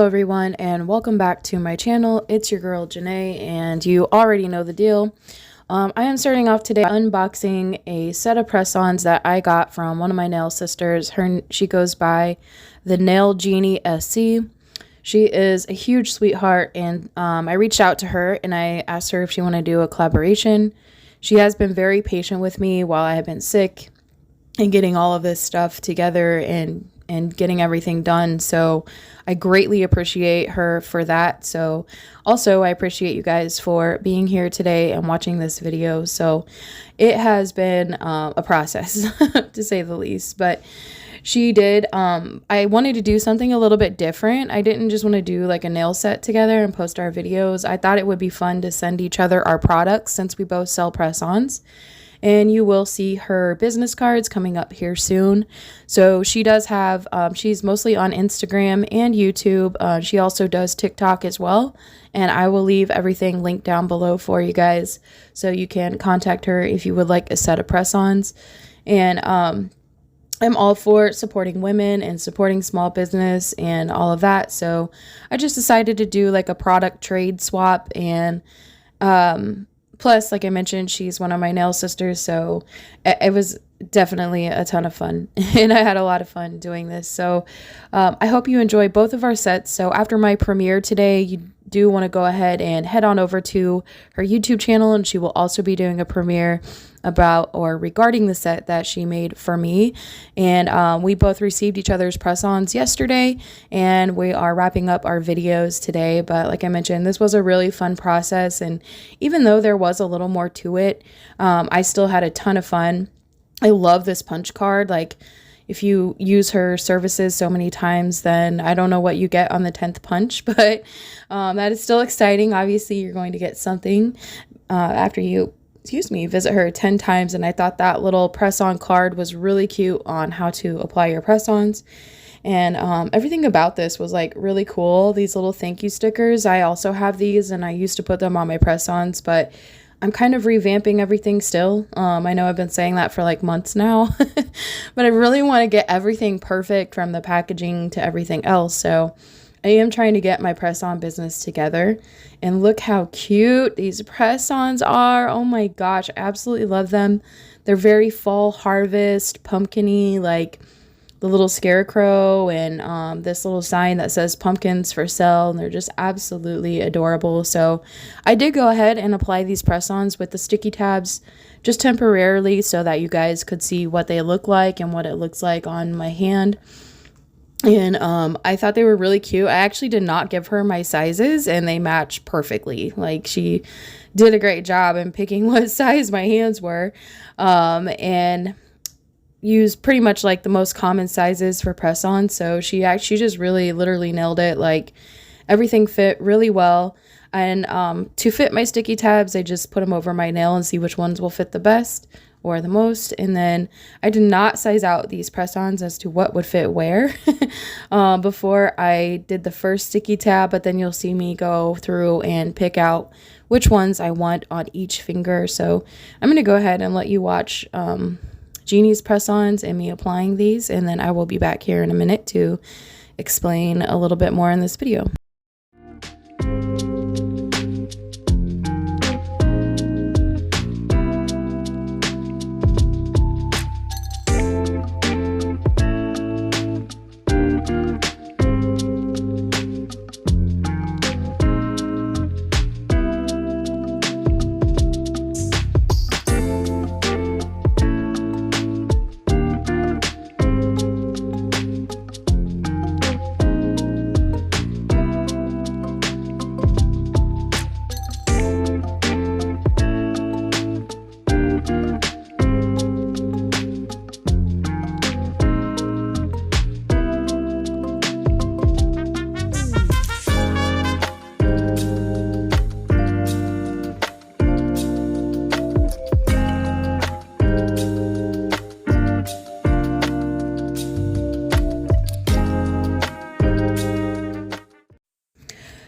Hello everyone and welcome back to my channel. It's your girl Janae and you already know the deal. I am starting off today unboxing a set of press-ons that I got from one of my nail sisters. She goes by the Nail Jeanie SC. She is a huge sweetheart and I reached out to her and I asked her if she wanted to do a collaboration. She has been very patient with me while I have been sick and getting all of this stuff together and getting everything done. So I greatly appreciate her for that. So also I appreciate you guys for being here today and watching this video. So it has been a process to say the least, but she did. I wanted to do something a little bit different. I didn't just want to do like a nail set together and post our videos. I thought it would be fun to send each other our products since we both sell press-ons. And you will see her business cards coming up here soon. So she does have, she's mostly on Instagram and YouTube. She also does TikTok as well. And I will leave everything linked down below for you guys. So you can contact her if you would like a set of press-ons. And I'm all for supporting women and supporting small business and all of that. So I just decided to do like a product trade swap and plus, like I mentioned, she's one of my nail sisters, so it was definitely a ton of fun, and I had a lot of fun doing this. So I hope you enjoy both of our sets. So after my premiere today, you do want to go ahead and head on over to her YouTube channel, and she will also be doing a premiere about or regarding the set that she made for me. And we both received each other's press-ons yesterday, and we are wrapping up our videos today. But like I mentioned, this was a really fun process, and even though there was a little more to it, I still had a ton of fun. I love this punch card. Like, if you use her services so many times, then I don't know what you get on the 10th punch, but that is still exciting. Obviously, you're going to get something after you, visit her 10 times. And I thought that little press-on card was really cute on how to apply your press-ons. And everything about this was like really cool. These little thank you stickers, I also have these and I used to put them on my press-ons, but I'm kind of revamping everything still. I know I've been saying that for like months now, but I really want to get everything perfect from the packaging to everything else. So I am trying to get my press-on business together. And look how cute these press-ons are. Oh my gosh, I absolutely love them. They're very fall harvest, pumpkin-y, like the little scarecrow and this little sign that says pumpkins for sale, and they're just absolutely adorable. So I did go ahead and apply these press-ons with the sticky tabs just temporarily so that you guys could see what they look like and what it looks like on my hand. And I thought they were really cute. I actually did not give her my sizes and they match perfectly. Like, she did a great job in picking what size my hands were, and used pretty much like the most common sizes for press-on. So she just really literally nailed it. Like, everything fit really well. And to fit my sticky tabs, I just put them over my nail and see which ones will fit the best or the most. And then I did not size out these press-ons as to what would fit where before I did the first sticky tab, but then you'll see me go through and pick out which ones I want on each finger. So I'm going to go ahead and let you watch Jeannie's press-ons and me applying these, and then I will be back here in a minute to explain a little bit more in this video.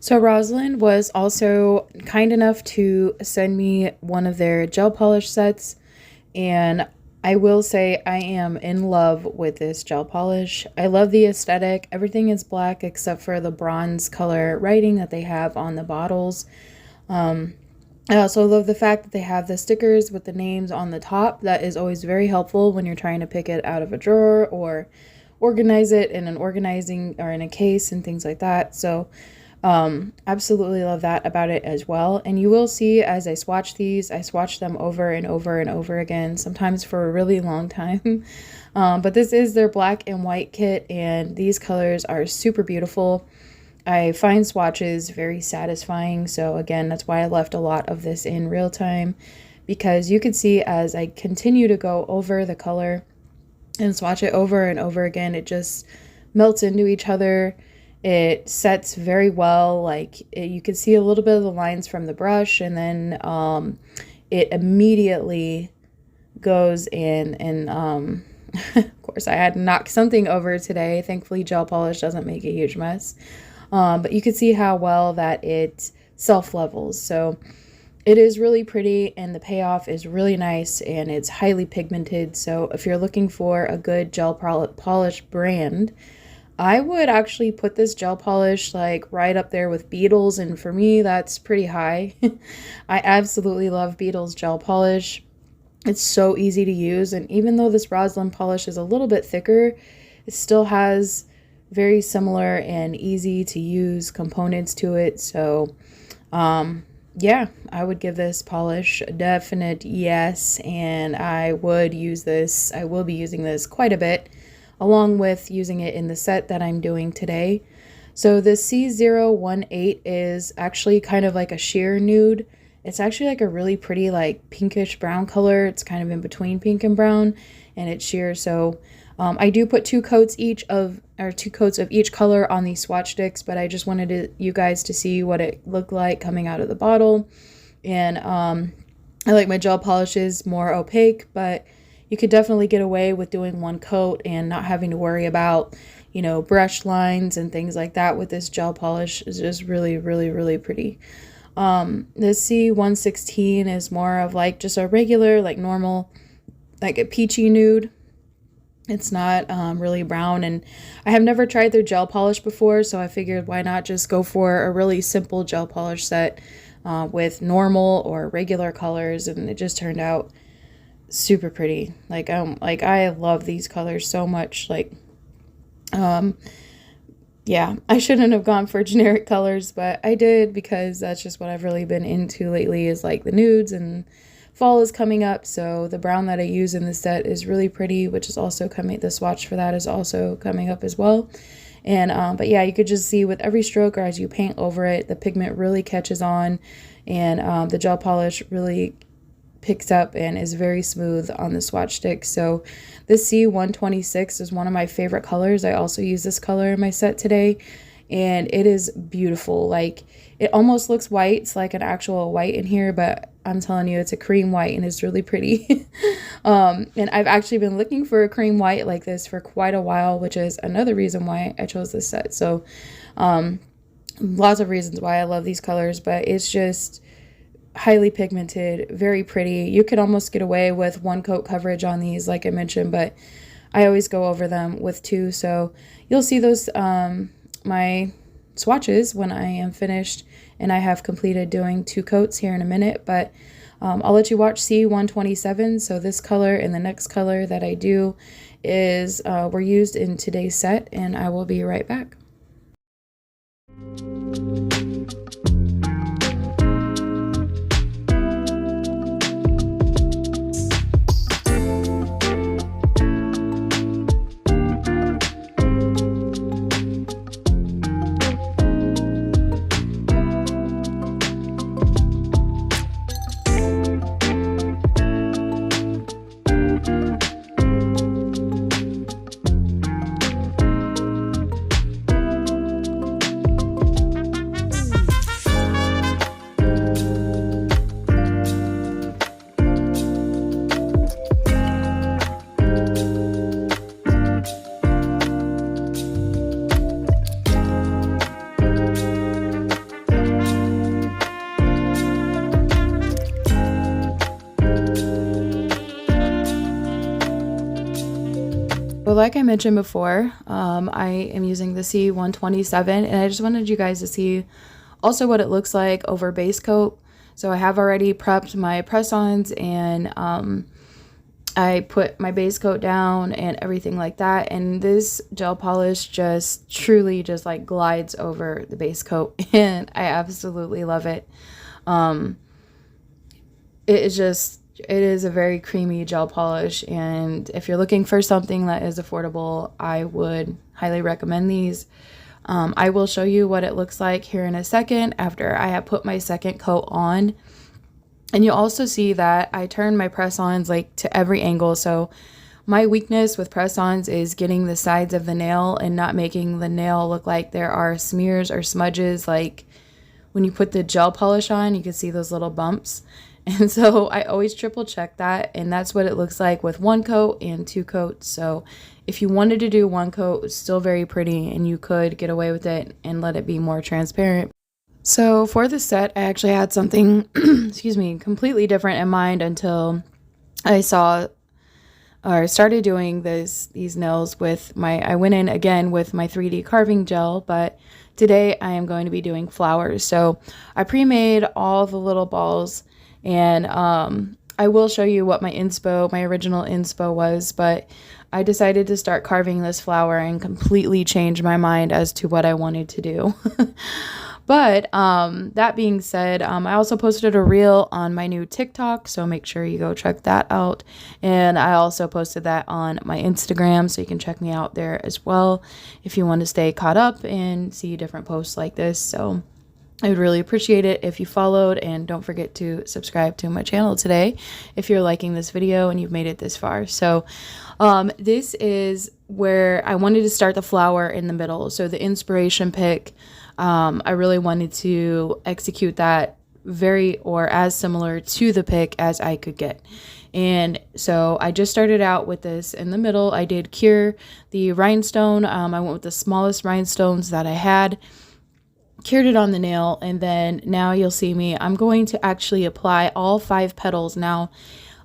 So Rosalind was also kind enough to send me one of their gel polish sets, and I will say I am in love with this gel polish. I love the aesthetic. Everything is black except for the bronze color writing that they have on the bottles. I also love the fact that they have the stickers with the names on the top. That is always very helpful when you're trying to pick it out of a drawer or organize it in an organizing or in a case and things like that. So absolutely love that about it as well. And you will see as I swatch these, I swatch them over and over and over again, sometimes for a really long time. But this is their black and white kit, and these colors are super beautiful. I find swatches very satisfying, so again, that's why I left a lot of this in real time, because you can see as I continue to go over the color and swatch it over and over again, it just melts into each other. It sets very well. Like you can see a little bit of the lines from the brush, and then it immediately goes in and of course I had to knock something over today. Thankfully gel polish doesn't make a huge mess. But you can see how well that it self-levels. So it is really pretty, and the payoff is really nice, and it's highly pigmented. So if you're looking for a good gel polish brand, I would actually put this gel polish like right up there with Beetles, and for me that's pretty high. I absolutely love Beetles gel polish. It's so easy to use, and even though this Rosalind polish is a little bit thicker, it still has very similar and easy to use components to it. So yeah, I would give this polish a definite yes, and I would use this. I will be using this quite a bit, along with using it in the set that I'm doing today. So the C018 is actually kind of like a sheer nude. It's actually like a really pretty like pinkish brown color. It's kind of in between pink and brown, and it's sheer. So I do put two coats of each color on these swatch sticks, but I just wanted you guys to see what it looked like coming out of the bottle. And I like my gel polishes more opaque, but you could definitely get away with doing one coat and not having to worry about, you know, brush lines and things like that with this gel polish. Is just really, really, really pretty. The C116 is more of like just a regular, like normal, like a peachy nude. It's not really brown, and I have never tried their gel polish before, so I figured why not just go for a really simple gel polish set with normal or regular colors, and it just turned out super pretty. Like I love these colors so much. Like yeah, I shouldn't have gone for generic colors, but I did because that's just what I've really been into lately, is like the nudes, and fall is coming up, so the brown that I use in this set is really pretty, which is also coming, the swatch for that is also coming up as well. And but yeah, you could just see with every stroke or as you paint over it, the pigment really catches on, and the gel polish really picks up and is very smooth on the swatch stick. So this C126 is one of my favorite colors. I also use this color in my set today, and it is beautiful. Like it almost looks white. It's like an actual white in here, but I'm telling you, it's a cream white, and it's really pretty. And I've actually been looking for a cream white like this for quite a while, which is another reason why I chose this set. So lots of reasons why I love these colors, but it's just highly pigmented, very pretty. You could almost get away with one coat coverage on these, like I mentioned, but I always go over them with two. So you'll see those my swatches when I am finished and I have completed doing two coats here in a minute. But I'll let you watch C127. So this color and the next color that I do is were used in today's set, and I will be right back. But like I mentioned before, I am using the C127, and I just wanted you guys to see also what it looks like over base coat. So I have already prepped my press-ons, and I put my base coat down and everything like that, and this gel polish just truly just like glides over the base coat, and I absolutely love it. It is a very creamy gel polish, and if you're looking for something that is affordable, I would highly recommend these. I will show you what it looks like here in a second after I have put my second coat on. And you'll also see that I turn my press-ons like to every angle. So my weakness with press-ons is getting the sides of the nail and not making the nail look like there are smears or smudges. Like when you put the gel polish on, you can see those little bumps. And so I always triple check that, and that's what it looks like with one coat and two coats. So if you wanted to do one coat, it's still very pretty, and you could get away with it and let it be more transparent. So for the set, I actually had something, excuse me, completely different in mind until I saw or started doing these nails with I went in again with my 3D carving gel, but today I am going to be doing flowers. So I pre-made all the little balls, and I will show you what my original inspo was, but I decided to start carving this flower and completely change my mind as to what I wanted to do. But that being said, I also posted a reel on my new TikTok, so make sure you go check that out. And I also posted that on my Instagram, so you can check me out there as well if you want to stay caught up and see different posts like this. So I would really appreciate it if you followed, and don't forget to subscribe to my channel today if you're liking this video and you've made it this far. So this is where I wanted to start the flower in the middle. So the inspiration pick, I really wanted to execute that as similar to the pick as I could get. And so I just started out with this in the middle. I did cure the rhinestone. I went with the smallest rhinestones that I had, cured it on the nail, and then now you'll see me. I'm going to actually apply all 5 petals. Now,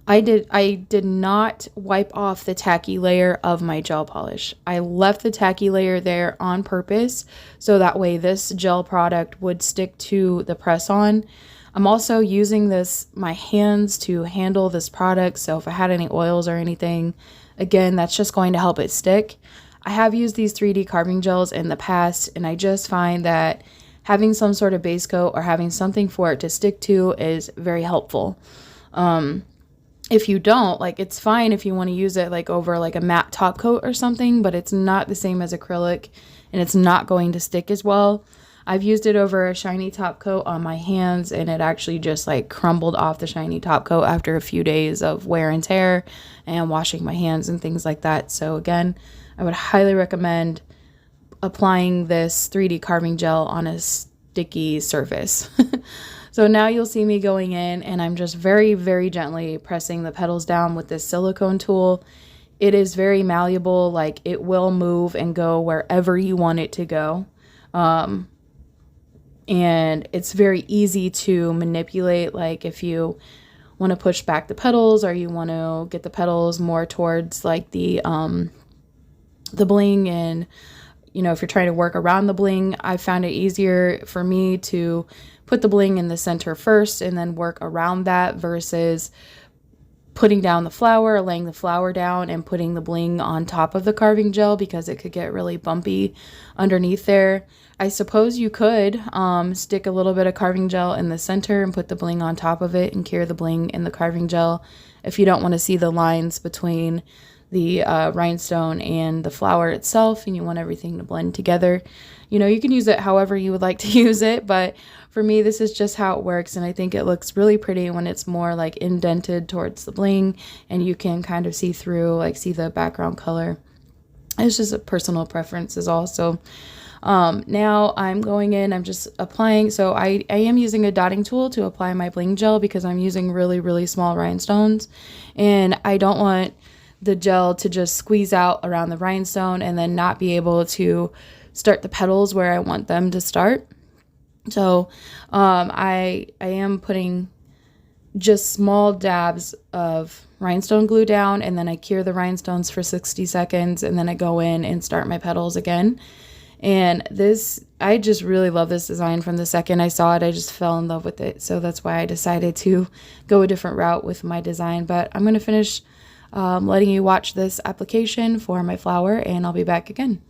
I did not wipe off the tacky layer of my gel polish. I left the tacky layer there on purpose, so that way this gel product would stick to the press-on. I'm also using my hands to handle this product, so if I had any oils or anything, again, that's just going to help it stick. I have used these 3D carving gels in the past, and I just find that having some sort of base coat or having something for it to stick to is very helpful. If you don't, like, it's fine if you want to use it like over like a matte top coat or something, but it's not the same as acrylic, and it's not going to stick as well. I've used it over a shiny top coat on my hands, and it actually just like crumbled off the shiny top coat after a few days of wear and tear and washing my hands and things like that. So again, I would highly recommend applying this 3D carving gel on a sticky surface. So now you'll see me going in, and I'm just very, very gently pressing the petals down with this silicone tool. It is very malleable, like it will move and go wherever you want it to go. And it's very easy to manipulate, like if you want to push back the petals or you want to get the petals more towards like the bling, and you know, if you're trying to work around the bling, I found it easier for me to put the bling in the center first and then work around that versus putting down the flower, laying the flower down and putting the bling on top of the carving gel, because it could get really bumpy underneath there. I suppose you could stick a little bit of carving gel in the center and put the bling on top of it and cure the bling in the carving gel if you don't want to see the lines between the rhinestone and the flower itself, and you want everything to blend together. You know, you can use it however you would like to use it, but for me, this is just how it works, and I think it looks really pretty when it's more like indented towards the bling, and you can kind of see through, like see the background color. It's just a personal preference is all. So now I'm going in, I'm just applying. So I am using a dotting tool to apply my bling gel because I'm using really, really small rhinestones, and I don't want the gel to just squeeze out around the rhinestone and then not be able to start the petals where I want them to start. So I am putting just small dabs of rhinestone glue down, and then I cure the rhinestones for 60 seconds, and then I go in and start my petals again. And this, I just really love this design. From the second I saw it, I just fell in love with it. So that's why I decided to go a different route with my design. But I'm going to finish letting you watch this application for my flower, and I'll be back again.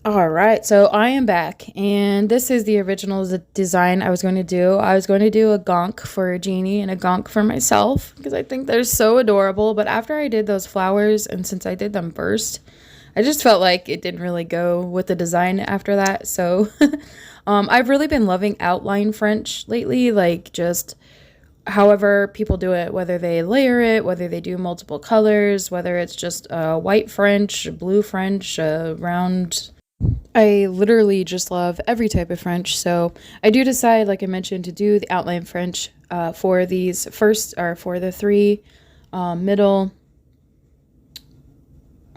All right, so I am back, and this is the original design I was going to do. I was going to do a gonk for Jeannie and a gonk for myself because I think they're so adorable. But after I did those flowers, and since I did them first, I just felt like it didn't really go with the design after that. So I've really been loving outline French lately, like just however people do it, whether they layer it, whether they do multiple colors, whether it's just white French, blue French, round. I literally just love every type of French. So I do decide, like I mentioned, to do the outline French for these first, or for the three middle.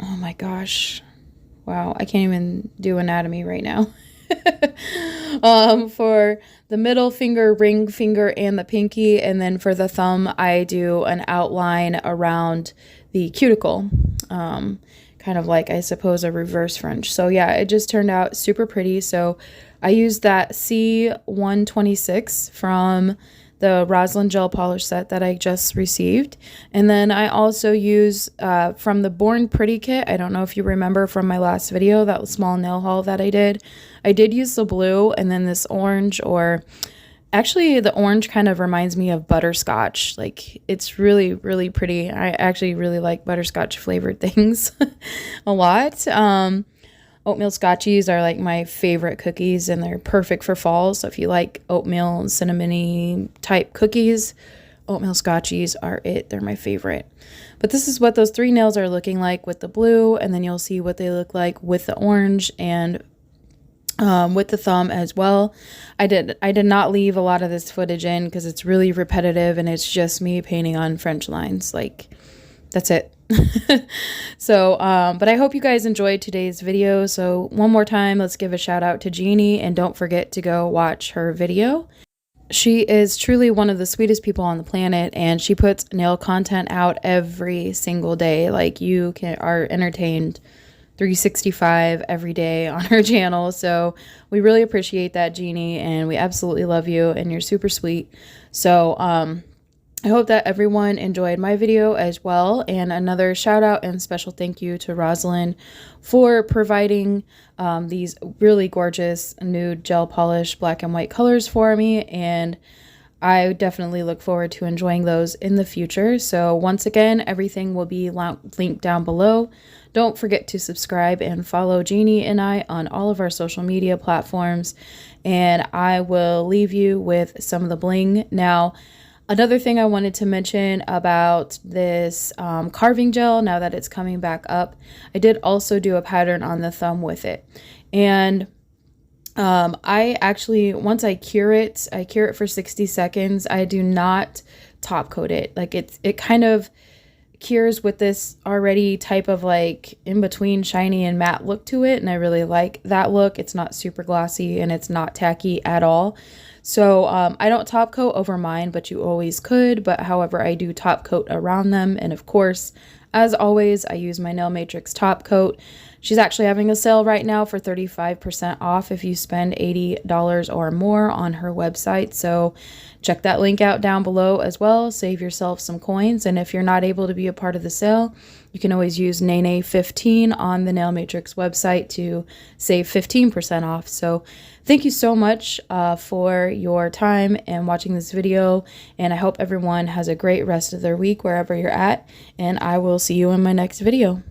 Oh my gosh. Wow, I can't even do anatomy right now. For the middle finger, ring finger, and the pinky, and then for the thumb, I do an outline around the cuticle. Kind of like, I suppose, a reverse French. So yeah, it just turned out super pretty. So I used that C126 from the ROSALIND gel polish set that I just received. And then I also use from the Born Pretty kit. I don't know if you remember from my last video, that small nail haul that I did. I did use the blue and then this orange, or actually the orange kind of reminds me of butterscotch. Like, it's really, really pretty. I actually really like butterscotch flavored things a lot. Oatmeal scotchies are like my favorite cookies, and they're perfect for fall. So if you like oatmeal and cinnamony type cookies, oatmeal scotchies are it. They're my favorite. But this is what those three nails are looking like with the blue, and then you'll see what they look like with the orange and with the thumb as well. I did not leave a lot of this footage in because it's really repetitive, and it's just me painting on French lines. Like, that's it. So but I hope you guys enjoyed today's video. So one more time, let's give a shout out to Jeannie, and don't forget to go watch her video. She is truly one of the sweetest people on the planet, and she puts nail content out every single day. Like, you are entertained 365 every day on her channel. So we really appreciate that, Jeannie, and we absolutely love you, and you're super sweet. So I hope that everyone enjoyed my video as well, and another shout out and special thank you to ROSALIND for providing these really gorgeous nude gel polish black and white colors for me, and I definitely look forward to enjoying those in the future. So once again, everything will be linked down below. Don't forget to subscribe and follow Jeanie and I on all of our social media platforms, and I will leave you with some of the bling. Now, another thing I wanted to mention about this carving gel, now that it's coming back up, I did also do a pattern on the thumb with it. And I actually, once I cure it for 60 seconds. I do not top coat it. Like it kind of cures with this already type of like in between shiny and matte look to it, and I really like that look. It's not super glossy and it's not tacky at all. So I don't top coat over mine, but you always could. But however, I do top coat around them, and of course, as always, I use my Nail Matrix top coat. She's actually having a sale right now for 35% off if you spend $80 or more on her website. So check that link out down below as well. Save yourself some coins. And if you're not able to be a part of the sale, you can always use Nene15 on the Nail Matrix website to save 15% off. So thank you so much for your time and watching this video. And I hope everyone has a great rest of their week wherever you're at. And I will see you in my next video.